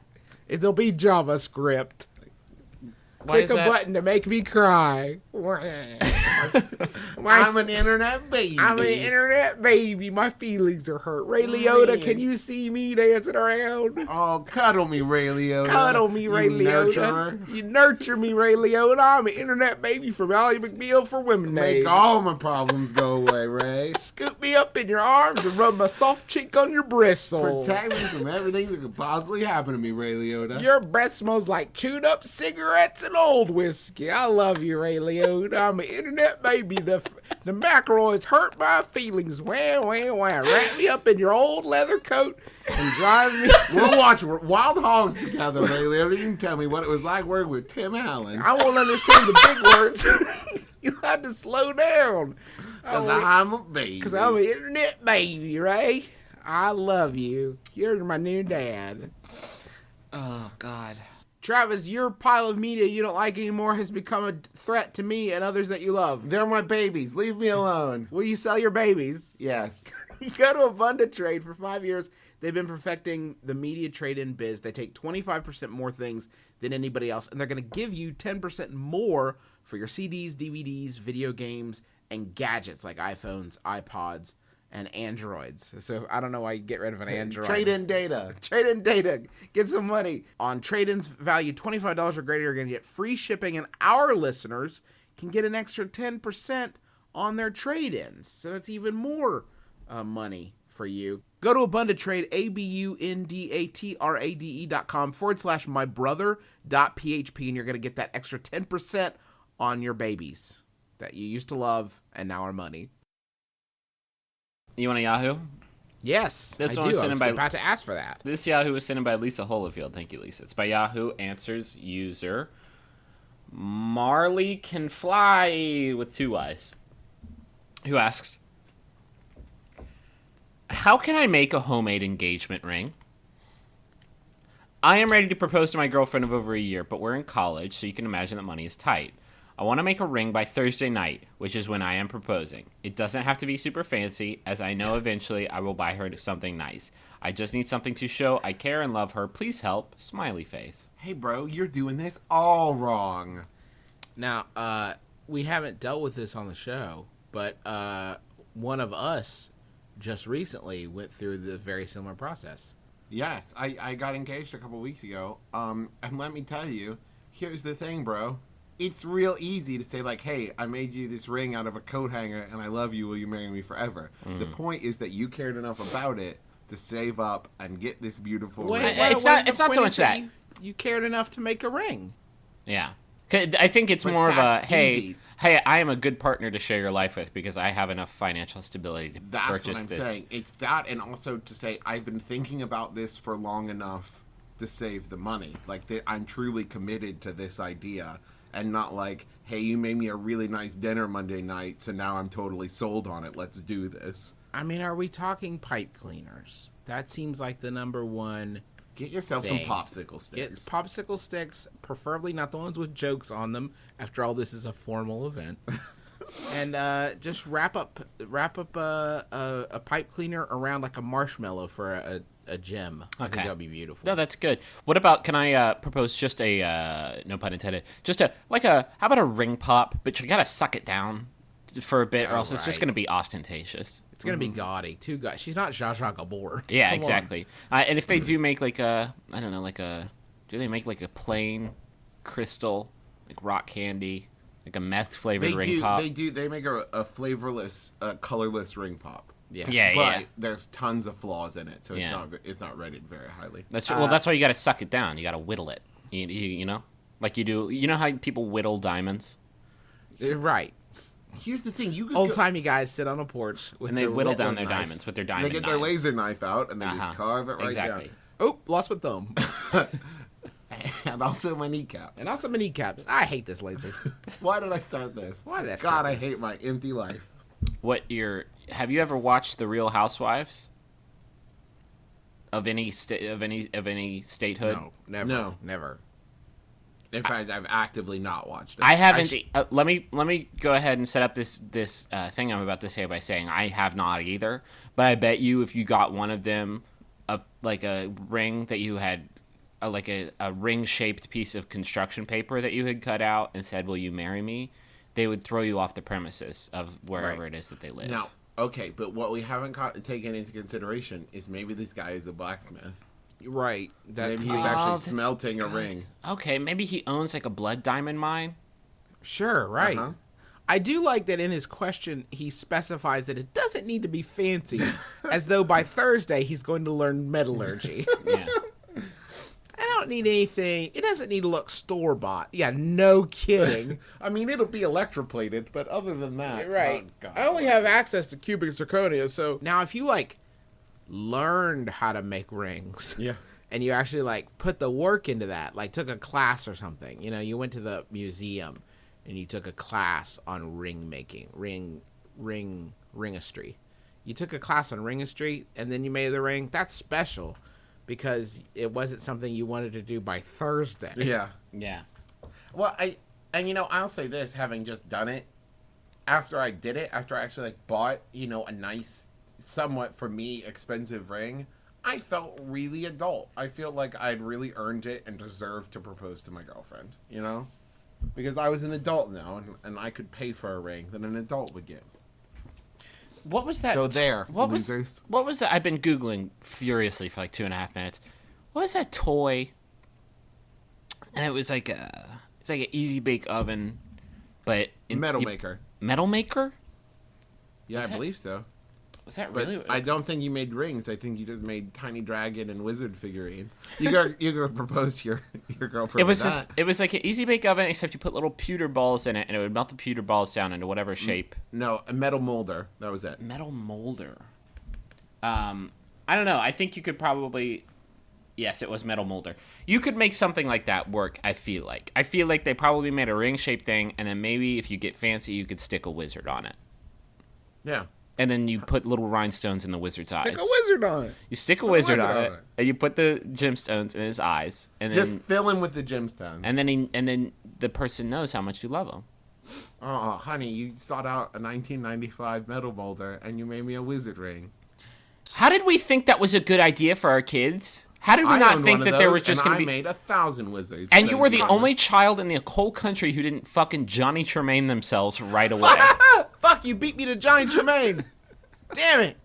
It'll be JavaScript. Why Click is a that? button to make me cry. I'm an internet baby. I'm an internet baby. My feelings are hurt. Ray Liotta, Man. can you see me dancing around? Oh, cuddle me, Ray Liotta. Cuddle me, Ray You Liotta. nurturer. You nurture me, Ray Liotta. I'm an internet baby from Ally McBeal for Womenade. Make all my problems go away, Ray. Scoop me up in your arms and rub my soft cheek on your bristle. Protect me from everything that could possibly happen to me, Ray Liotta. Your breath smells like chewed up cigarettes and old whiskey. I love you, Ray Liotta. I'm an internet baby. The McElroys hurt my feelings. Wah, wah, wah. Wrap me up in your old leather coat and drive me. We'll watch Wild Hogs together, Ray Liotta. You can tell me what it was like working with Tim Allen. I won't understand the big words. You have to slow down. Because I'm a baby. Because I'm an internet baby, Ray. I love you. You're my new dad. Oh, God. Travis, your pile of media you don't like anymore has become a threat to me and others that you love. They're my babies. Leave me alone. Will you sell your babies? Yes. You go to Abunda Trade for 5 years. They've been perfecting the media trade-in biz. They take 25% more things than anybody else, and they're going to give you 10% more for your CDs, DVDs, video games, and gadgets like iPhones, iPods, and Androids. So I don't know why you get rid of an Android. Trade-in data. Trade-in data. Get some money. On trade-ins valued $25 or greater, you're going to get free shipping, and our listeners can get an extra 10% on their trade-ins. So that's even more money for you. Go to Abunda Trade, abundatrade.com/mybrother.php, and you're going to get that extra 10% on your babies that you used to love and now are money. You want a Yahoo? Yes, This I one was do. I sent in was by- about to ask for that. This Yahoo was sent in by Lisa Holofield. Thank you, Lisa. It's by Yahoo Answers user Marley Can Fly with 2 Y's, who asks, how can I make a homemade engagement ring? I am ready to propose to my girlfriend of over a year, but we're in college, so you can imagine that money is tight. I want to make a ring by Thursday night, which is when I am proposing. It doesn't have to be super fancy, as I know eventually I will buy her something nice. I just need something to show I care and love her. Please help. Smiley face. Hey, bro, you're doing this all wrong. Now, we haven't dealt with this on the show, but one of us just recently went through the very similar process. Yes, I got engaged a couple weeks ago. And let me tell you, here's the thing, bro. It's real easy to say, like, hey, I made you this ring out of a coat hanger, and I love you. Will you marry me forever? The point is that you cared enough about it to save up and get this beautiful ring. It's not so much that. You cared enough to make a ring. Yeah. I think it's But more of a, that's hey, easy. I am a good partner to share your life with because I have enough financial stability to That's purchase what I'm this. saying. It's that, and also to say I've been thinking about this for long enough to save the money. Like, I'm truly committed to this idea, and not like, hey, you made me a really nice dinner Monday night, so now I'm totally sold on it. Let's do this. I mean, are we talking pipe cleaners? That seems like the number one. Get yourself Thing. some popsicle Get sticks. popsicle sticks, preferably not the ones with jokes on them. After all, this is a formal event. And just wrap up a pipe cleaner around like a marshmallow for a gem. I think Okay. that would be beautiful. No, that's good. What about, can I propose just a, no pun intended, just how about a ring pop, but you gotta suck it down for a bit or else it's just Alright. gonna be ostentatious. It's gonna be gaudy. Too gaudy. She's not Zsa Zsa Gabor. Yeah, Come on. exactly. And if they do make like a, I don't know, do they make like a plain crystal, like rock candy, like a meth flavored ring pop? They make a flavorless, colorless ring pop. Yeah. Yeah, But yeah. there's tons of flaws in it, so Yeah. it's not rated very highly. That's well. That's why you got to suck it down. You got to whittle it. You know, like you do. You know how people whittle diamonds, Right. Here's the thing: you could Old timey guys sit on a porch with and they their whittle down whittling their knife. diamonds with their They diamond get their knives. laser knife out and they Uh-huh. just carve it right Exactly. down. Oh, lost my thumb. And also my kneecaps. And also my kneecaps. I hate this laser. Why did I start this? Why did I God, start I this? hate my empty life. Have you ever watched The Real Housewives of any statehood? No, never. No. Never. In fact, I've actively not watched it. I haven't. Let me go ahead and set up this thing I'm about to say by saying I have not either. But I bet you if you got one of them, like a ring that you had, like a ring shaped piece of construction paper that you had cut out and said, "Will you marry me?" they would throw you off the premises of wherever it is that they live. Now, okay, but what we haven't taken into consideration is maybe this guy is a blacksmith. Right. Maybe he's Oh, actually that's smelting a ring. Okay, maybe he owns like a blood diamond mine. Sure, right. Uh-huh. I do like that in his question he specifies that it doesn't need to be fancy, as though by Thursday he's going to learn metallurgy. Yeah. I don't need anything. It doesn't need to look store-bought. Yeah, no kidding. I mean, it'll be electroplated, but other than that... Right. Oh, God. I only have access to cubic zirconia, so... Now, if you, like, learned how to make rings... Yeah. And you actually, like, put the work into that, like, took a class or something. You know, you went to the museum, and you took a class on ring making. Ringistry. You took a class on ringistry, and then you made the ring. That's special, because it wasn't something you wanted to do by Thursday. Yeah. Yeah. Well, I'll say this, having just done it, after I did it, after I actually, like, bought, a nice, somewhat, for me, expensive ring, I felt really adult. I feel like I'd really earned it and deserved to propose to my girlfriend, Because I was an adult now, and I could pay for a ring that an adult would get. What was that? So there, What losers. what was that? I've been Googling furiously for like 2.5 minutes. What was that toy? And it was like an easy bake oven, but Metal maker. Metal maker? Yeah, I that- believe so. Was that But really? I don't think you made rings. I think you just made tiny dragon and wizard figurines. You gotta propose to your girlfriend. It was with just, that. it was like an easy bake oven, except you put little pewter balls in it, and it would melt the pewter balls down into whatever shape. No, a metal molder. That was it. Metal molder. I don't know. I think you could probably. Yes, it was metal molder. You could make something like that work. I feel like they probably made a ring shaped thing, and then maybe if you get fancy, you could stick a wizard on it, Yeah. and then you put little rhinestones in the wizard's eyes. Stick a wizard on it. You stick a wizard wizard on on it, it. and you put the gemstones in his eyes, and then Just fill him with the gemstones. and then the person knows how much you love him. Oh, honey, you sought out a 1995 metal molder, and you made me a wizard ring. How did we think that was a good idea for our kids? How did we I not owned think one of that there those, was just and going to I be... made 1,000 wizards. And you were the That's only child in the whole country who didn't fucking Johnny Tremaine themselves right away. Fuck, you beat me to Johnny Tremaine. Damn it.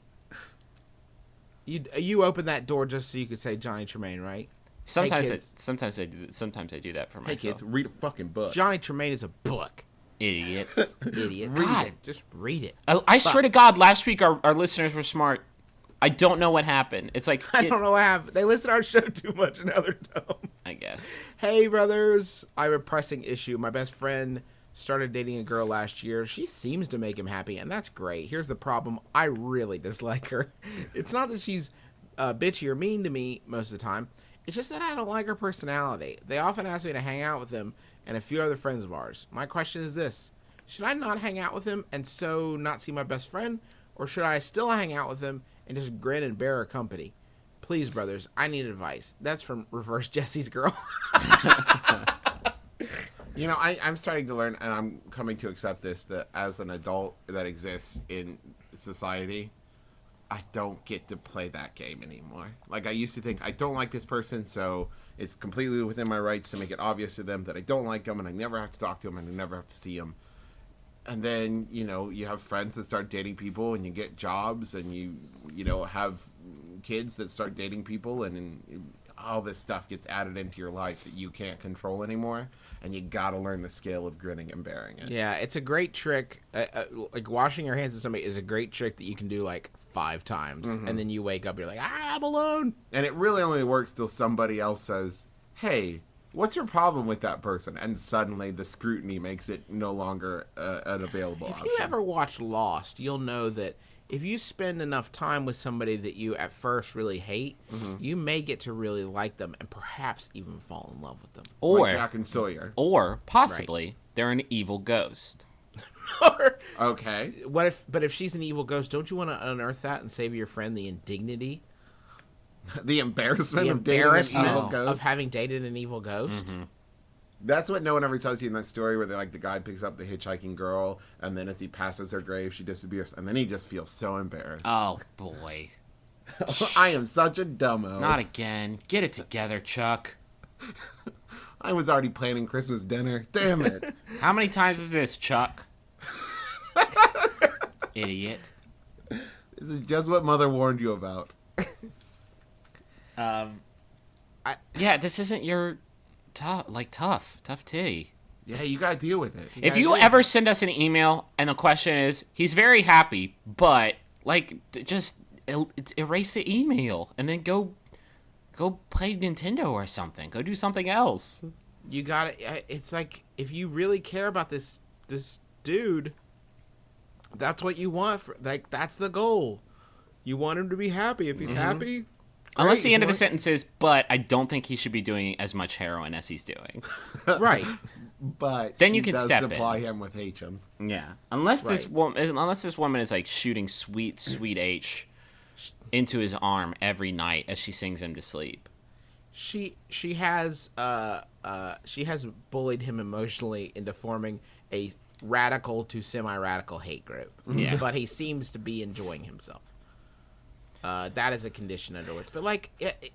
You opened that door just so you could say Johnny Tremaine, right? Sometimes, kids. sometimes I do that for Hey, myself. kids, read a fucking book. Johnny Tremaine is a book. Idiots. Idiot. God. Just read it. I swear to God, last week our listeners were smart. I don't know what happened. It's like I don't know what happened. They listen to our show too much and now they're dumb. I guess. Hey, brothers. I have a pressing issue. My best friend started dating a girl last year. She seems to make him happy, and that's great. Here's the problem. I really dislike her. It's not that she's bitchy or mean to me most of the time. It's just that I don't like her personality. They often ask me to hang out with them and a few other friends of ours. My question is this. Should I not hang out with him and so not see my best friend? Or should I still hang out with him and just grin and bear her company? Please, brothers, I need advice. That's from Reverse Jesse's Girl. I'm starting to learn, and I'm coming to accept this, that as an adult that exists in society, I don't get to play that game anymore. Like, I used to think, I don't like this person, so it's completely within my rights to make it obvious to them that I don't like them, and I never have to talk to them, and I never have to see them. And then, you have friends that start dating people, and you get jobs, and you have kids that start dating people, and all this stuff gets added into your life that you can't control anymore, and you gotta learn the skill of grinning and bearing it. Yeah, it's a great trick. Like, washing your hands with somebody is a great trick that you can do, like, 5 times. And then you wake up, you're like, I'm alone. And it really only works till somebody else says, hey, what's your problem with that person? And suddenly the scrutiny makes it no longer an available If option. you ever watch Lost, you'll know that if you spend enough time with somebody that you at first really hate, you may get to really like them and perhaps even fall in love with them. Or Like Jack and Sawyer. or possibly they're an evil ghost. Or Okay. but if she's an evil ghost, don't you want to unearth that and save your friend the indignity, The embarrassment the of dating an embarrassment evil of ghost. having dated an evil ghost? That's what no one ever tells you in that story where like the guy picks up the hitchhiking girl and then as he passes her grave she disappears and then he just feels so embarrassed. Oh boy. I am such a dumbo. Not again. Get it together, Chuck. I was already planning Christmas dinner. Damn it. How many times is this, Chuck? Idiot. This is just what Mother warned you about. Yeah, this isn't your tough tea. Yeah, you gotta deal with it. If you ever send us an email and the question is, he's very happy, but just erase the email and then go play Nintendo or something. Go do something else. You got to it's like if you really care about this dude, that's what you want that's the goal. You want him to be happy. If he's happy, Unless great. the end of the If sentence is, but I don't think he should be doing as much heroin as he's doing. you want- right. But Then she you can does step supply in. him with HMs. Yeah. Unless this Right. woman is like shooting sweet H into his arm every night as she sings him to sleep. She has bullied him emotionally into forming a radical to semi-radical hate group. Yeah. But he seems to be enjoying himself. That is a condition under which. But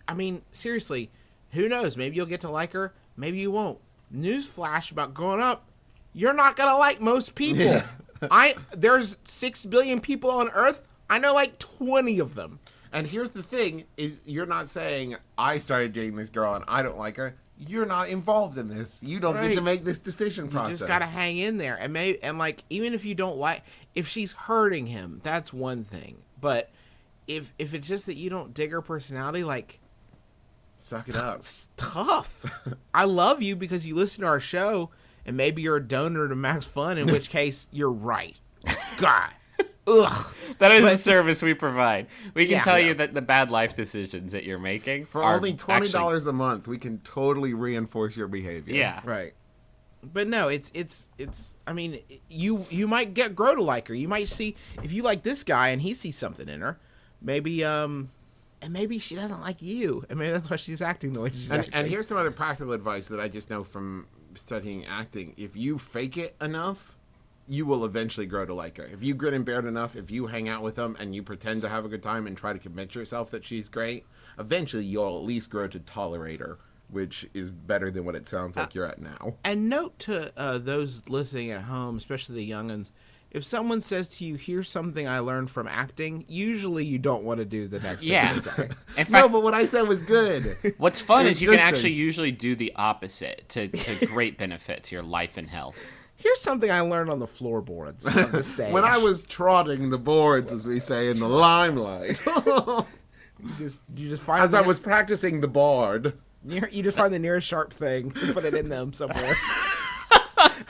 I mean, seriously, who knows? Maybe you'll get to like her. Maybe you won't. Newsflash about growing up: you're not gonna like most people. Yeah. There's 6 billion people on Earth. I know like 20 of them. And here's the thing, is you're not saying, I started dating this girl and I don't like her. You're not involved in this. You don't get Right. to make this decision process. You just gotta hang in there, and even if you don't like, if she's hurting him, that's one thing. But if it's just that you don't dig her personality, Suck it up. it's tough. I love you because you listen to our show, and maybe you're a donor to Max Fun, in which case you're right. God, ugh. That is a service we provide. We can Yeah. tell Yeah. you that the bad life decisions that you're making For are only $20 actually- a month, we can totally reinforce your behavior. Yeah. Right. But no, it's. I mean, you might grow to like her. You might see if you like this guy and he sees something in her, maybe and maybe she doesn't like you, and maybe that's why she's acting the way she's acting. And here's some other practical advice that I just know from studying acting. If you fake it enough, you will eventually grow to like her. If you grin and bear it enough, if you hang out with them and you pretend to have a good time and try to convince yourself that she's great, eventually you'll at least grow to tolerate her, which is better than what it sounds like you're at now. And note to those listening at home, especially the young'uns, if someone says to you, "Here's something I learned from acting," usually you don't want to do the next thing Yeah. they say. In No, fact, but what I said was good. what's fun It is was you can good actually things. usually do the opposite to great benefit to your life and health. Here's something I learned on the floorboards of the stage. When I was trotting the boards, as we say, in the limelight, you just find as I was practicing the bard. you just find the nearest sharp thing and put it in them somewhere.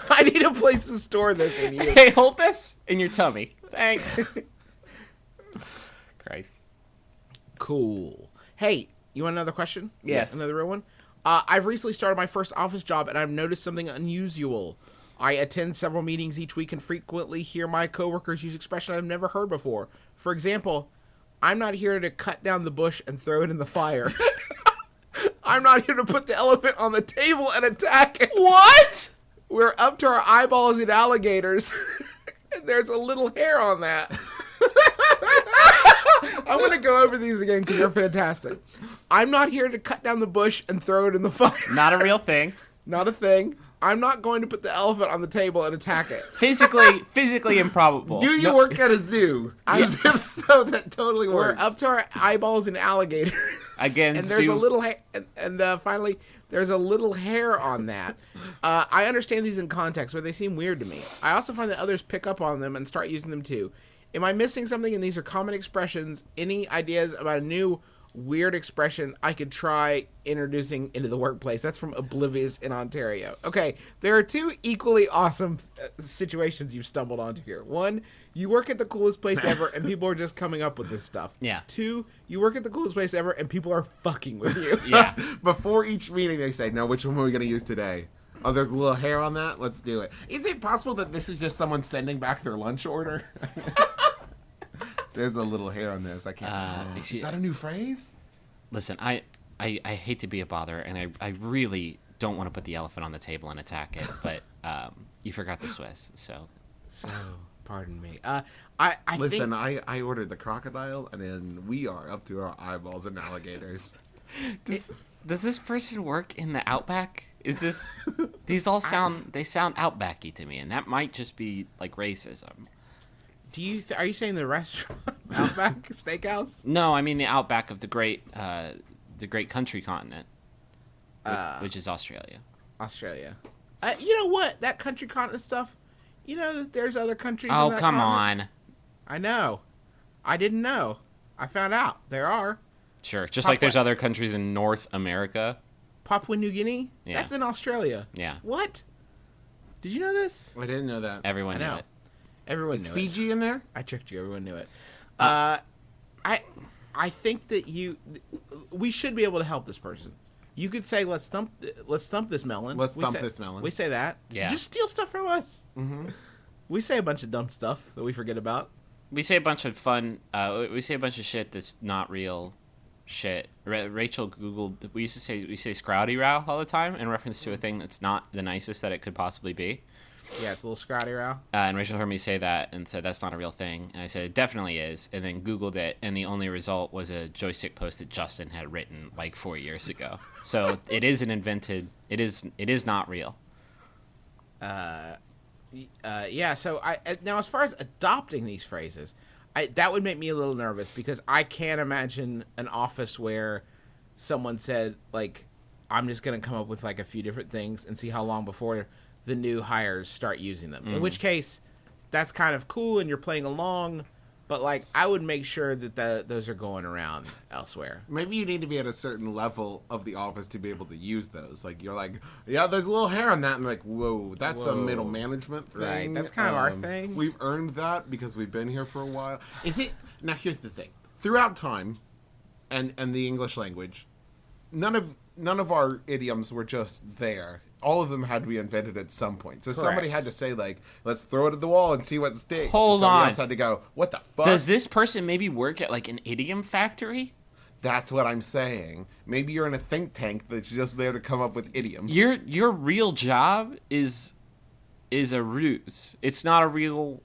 I need a place to store this in you. Hey, hold this in your tummy. Thanks. Christ. Cool. Hey, you want another question? Yes. Another real one? I've recently started my first office job, and I've noticed something unusual. I attend several meetings each week and frequently hear my coworkers use expressions I've never heard before. For example, "I'm not here to cut down the bush and throw it in the fire." "I'm not here to put the elephant on the table and attack it." What? "We're up to our eyeballs in alligators." And there's a little hair on that. I'm going to go over these again because they're fantastic. "I'm not here to cut down the bush and throw it in the fire." Not a real thing. Not a thing. "I'm not going to put the elephant on the table and attack it." Physically improbable. Do you work at a zoo? As if so, that totally We're works. up to our eyeballs in alligators. Again, and there's zoo- a little finally, there's a little hair on that. I understand these in context, but they seem weird to me. I also find that others pick up on them and start using them too. Am I missing something? And these are common expressions. Any ideas about a new weird expression I could try introducing into the workplace. That's from Oblivious in Ontario. Okay, there are two equally awesome situations you've stumbled onto here. One, you work at the coolest place ever and people are just coming up with this stuff. Yeah. Two, you work at the coolest place ever and people are fucking with you. Yeah. Before each meeting, they say, "No, which one are we going to use today? Oh, there's a little hair on that. Let's do it." Is it possible that this is just someone sending back their lunch order? There's a little hair on this. I can't. Is that a new phrase? Listen, I hate to be a bother, and I really don't want to put the elephant on the table and attack it, but you forgot the Swiss, so. So, pardon me. Listen, I ordered the crocodile, and then we are up to our eyeballs in alligators. Does this person work in the Outback? Is this? These all sound Outbacky to me, and that might just be like racism. Are you saying the restaurant Outback Steakhouse? No, I mean the Outback of the great country continent, which is Australia. Australia. You know what? That country continent stuff. You know that there's other countries. Oh, in that come continent? on. I know. I didn't know. I found out there are. Sure, just like there's other countries in North America. Papua New Guinea. Yeah. That's in Australia. Yeah. What? Did you know this? I didn't know that. Everyone knew know. it. Everyone Is knew Fiji in there? it. I tricked you. Everyone knew it. I think that we should be able to help this person. You could say, let's thump this melon. Let's thump this melon. We say that. Yeah. Just steal stuff from us. Mm-hmm. We say a bunch of dumb stuff that we forget about. We say a bunch of fun. We say a bunch of shit that's not real shit. Rachel Googled. We say scrouty row all the time in reference to a thing that's not the nicest that it could possibly be. Yeah, it's a little scrouty row. And Rachel heard me say that and said that's not a real thing. And I said it definitely is. And then Googled it, and the only result was a joystick post that Justin had written like 4 years ago. So it is an invented. It is not real. Yeah. So now as far as adopting these phrases, that would make me a little nervous because I can't imagine an office where someone said like, "I'm just gonna come up with like a few different things and see how long before the new hires start using them." In which case, that's kind of cool and you're playing along, but like I would make sure that those are going around elsewhere. Maybe you need to be at a certain level of the office to be able to use those. Like you're like, yeah, there's a little hair on that, and like, whoa, that's a middle management thing. Right, that's kind of our thing. We've earned that because we've been here for a while. Is it? Now here's the thing. Throughout time, and the English language, none of our idioms were just there. All of them had to be invented at some point. So somebody had to say, like, let's throw it at the wall and see what sticks. Hold Somebody on. else had to go, what the fuck? Does this person maybe work at like an idiom factory? That's what I'm saying. Maybe you're in a think tank that's just there to come up with idioms. Your real job is a ruse. It's not a real,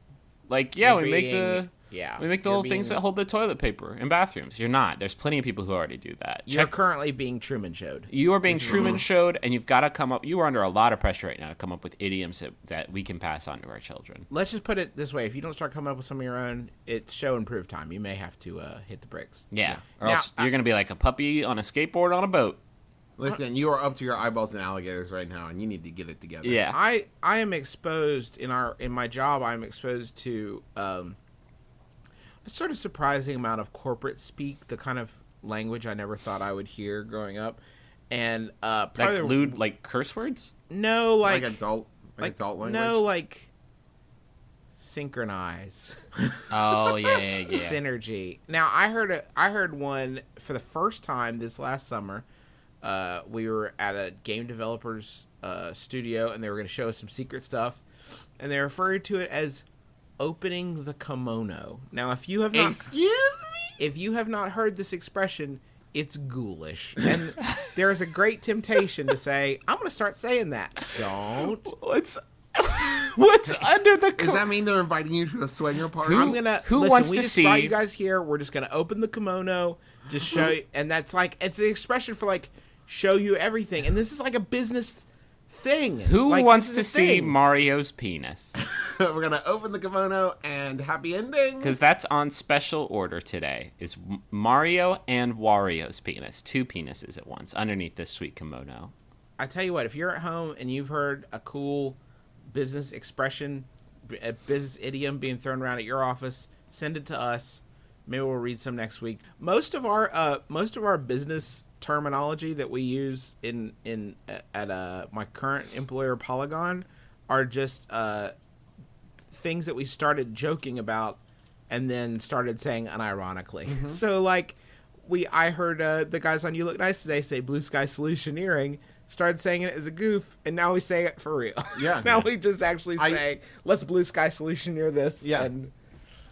like, yeah, we make the little things that hold the toilet paper in bathrooms. You're not. There's plenty of people who already do that. You're currently being Truman Showed. You are being Truman Showed, and you've got to come up. You are under a lot of pressure right now to come up with idioms that we can pass on to our children. Let's just put it this way: if you don't start coming up with some of your own, it's show and prove time. You may have to hit the bricks. Yeah, or Now, else you're gonna be like a puppy on a skateboard on a boat. Listen, you are up to your eyeballs in alligators right now, and you need to get it together. Yeah. I am exposed in my job. I'm exposed to a sort of surprising amount of corporate speak, the kind of language I never thought I would hear growing up, and Like lewd, like curse words. no, Like adult language. no, like synchronize. Oh yeah. Synergy. Now I heard one for the first time this last summer. We were at a game developer's studio, and they were going to show us some secret stuff, and they referred to it as opening the kimono. Now, if you have not, if you have not heard this expression, it's ghoulish, and there is a great temptation to say, "I'm going to start saying that." Don't. What's under the? Does that mean they're inviting you to a swinger party? I'm gonna. Who listen, wants we to just see- brought you guys here. We're just gonna open the kimono, just show you, and that's like it's an expression for like show you everything, and this is like a business thing. Who Like, wants this to is a see thing. Mario's penis? We're gonna open the kimono and happy ending. Because that's on special order today. Is Mario and Wario's penis, 2 penises at once underneath this sweet kimono. I tell you what, if you're at home and you've heard a cool business expression, a business idiom being thrown around at your office, send it to us. Maybe we'll read some next week. Most of our business terminology that we use at my current employer Polygon are just things that we started joking about and then started saying unironically. So like I heard the guys on You Look Nice Today say Blue Sky Solutioneering, started saying it as a goof, and now we say it for real. Yeah. Now we just actually say, let's Blue Sky Solutioneer this. Yeah. And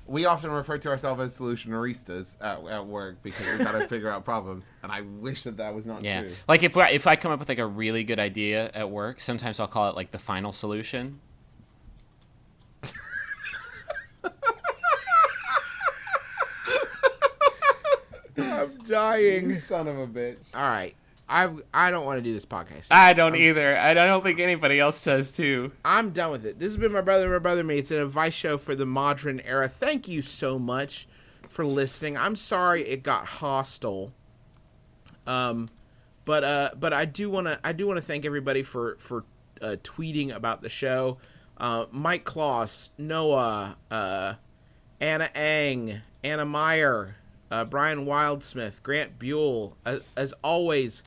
We often refer to ourselves as solutionaristas at work because we've got to figure out problems, and I wish that was not Yeah. true. Like if I come up with like a really good idea at work, sometimes I'll call it like the final solution. I'm dying. You son of a bitch. All right. I don't want to do this podcast. I don't either. I don't think anybody else does too. I'm done with it. This has been My Brother, Me. It's an advice show for the modern era. Thank you so much for listening. I'm sorry it got hostile. But I do want to thank everybody for tweeting about the show. Mike Kloss, Noah, Anna Ang, Anna Meyer, Brian Wildsmith, Grant Buell, as always,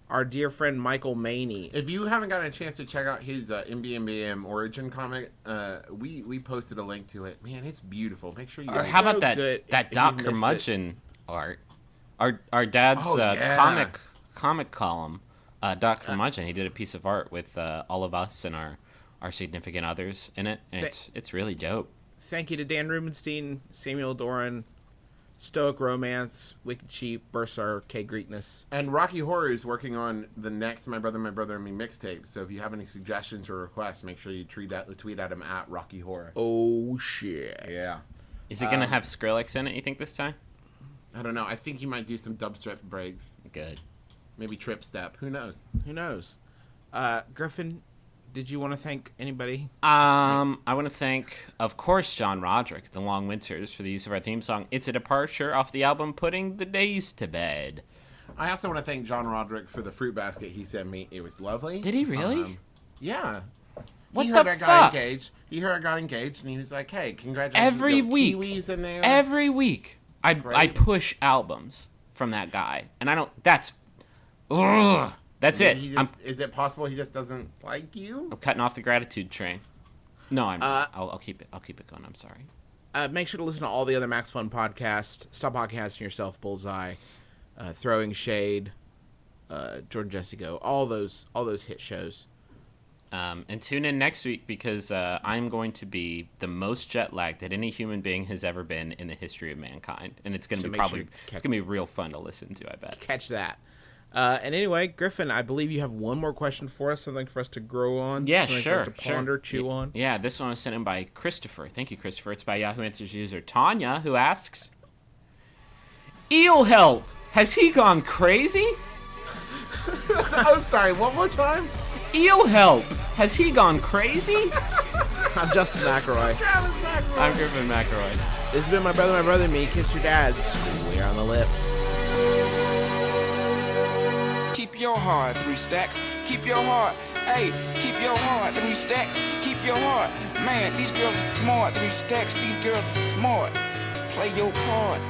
our dear friend Michael Maney. If you haven't gotten a chance to check out his MBMBaM Origin comic, we posted a link to it. Man, it's beautiful. Make sure you Or guys how about so that good that if Doc you missed Curmudgeon art? Our dad's Oh, yeah. comic column, Doc Curmudgeon. He did a piece of art with all of us and our significant others in it, and it's really dope. Thank you to Dan Rubenstein, Samuel Doran, Stoic Romance, Wicked Cheap, Bursar, K Greekness. And Rocky Horror is working on the next My Brother and Me mixtape. So if you have any suggestions or requests, make sure you tweet at him at Rocky Horror. Oh shit! Yeah. Is it gonna have Skrillex in it? You think this time? I don't know. I think he might do some dubstep breaks. Good. Maybe trip step. Who knows? Who knows? Griffin, did you want to thank anybody? I want to thank, of course, John Roderick, The Long Winters, for the use of our theme song. It's a departure off the album Putting the Days to Bed. I also want to thank John Roderick for the fruit basket he sent me. It was lovely. Did he really? Yeah. What he the heard I got fuck? engaged. He heard I got engaged, and he was like, "Hey, congratulations!" Every Got week. kiwis in there. Every week, I Great. push albums from that guy, and I don't. That's, ugh, that's it. He I'm just, is it possible he just doesn't like you? cutting off the gratitude train. No, I'm. I'll keep it. I'll keep it going. I'm sorry. Make sure to listen to all the other Max Fun podcasts. Stop Podcasting Yourself, Bullseye, Throwing Shade, Jordan Jesse Go, all those hit shows. And tune in next week because I'm going to be the most jet lagged that any human being has ever been in the history of mankind, and it's going to So be make sure you it's going to be real fun to listen to. I bet. Catch that. And anyway, Griffin, I believe you have one more question for us, something for us to grow on. Yeah, something sure. For us to ponder, chew on. Yeah, this one was sent in by Christopher. Thank you, Christopher. It's by Yahoo Answers user Tanya, who asks, "Eel help! Has he gone crazy? Oh, sorry. One more time. Eel help! Has he gone crazy?" I'm Justin McElroy. I'm Griffin McElroy. This has been My Brother, and Me. Kiss your dad. Square on the lips. Keep your heart, 3 stacks. Keep your heart. Hey, keep your heart, 3 stacks. Keep your heart. Man, these girls are smart, 3 stacks. These girls are smart. Play your part.